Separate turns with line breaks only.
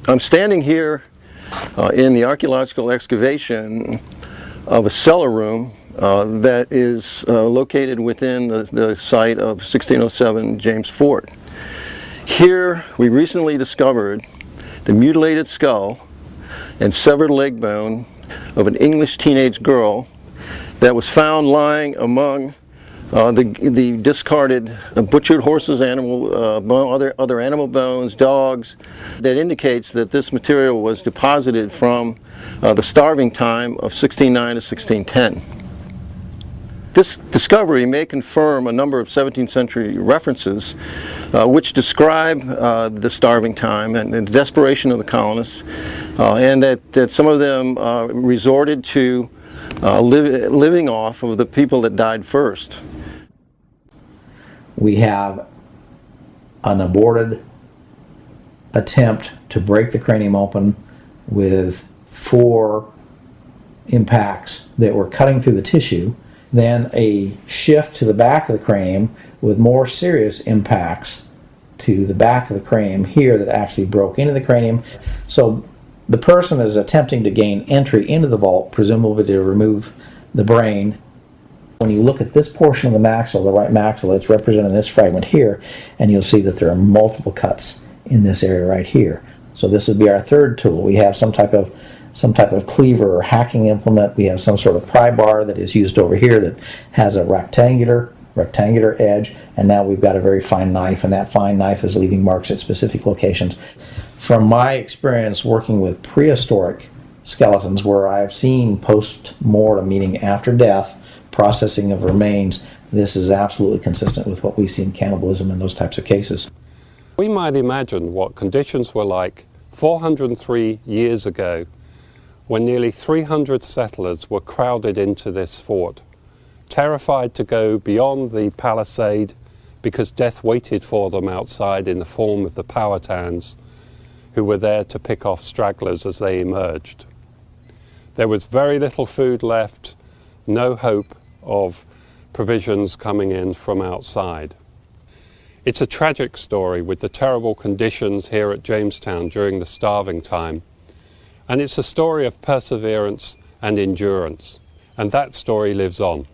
I'm standing here in the archaeological excavation of a cellar room that is located within the site of 1607 James Fort. Here we recently discovered the mutilated skull and severed leg bone of an English teenage girl that was found lying among the discarded butchered horses, other animal bones, dogs. That indicates that this material was deposited from the starving time of 1609 to 1610. This discovery may confirm a number of 17th century references which describe the starving time and the desperation of the colonists, and that some of them resorted to living off of the people that died first.
We have an aborted attempt to break the cranium open with 4 impacts that were cutting through the tissue, then a shift to the back of the cranium with more serious impacts to the back of the cranium here that actually broke into the cranium. So the person is attempting to gain entry into the vault, presumably to remove the brain. When you look at this portion of the maxilla, the right maxilla, it's represented in this fragment here, and you'll see that there are multiple cuts in this area right here. So this would be our third tool. We have some type of cleaver or hacking implement. We have some sort of pry bar that is used over here that has a rectangular edge, and now we've got a very fine knife, and that fine knife is leaving marks at specific locations. From my experience working with prehistoric skeletons, where I've seen post-mortem, meaning after death, processing of remains, this is absolutely consistent with what we see in cannibalism in those types of cases.
We might imagine what conditions were like 403 years ago when nearly 300 settlers were crowded into this fort, terrified to go beyond the palisade because death waited for them outside in the form of the Powhatans, who were there to pick off stragglers as they emerged. There was very little food left, no hope of provisions coming in from outside. It's a tragic story with the terrible conditions here at Jamestown during the starving time, and it's a story of perseverance and endurance, and that story lives on.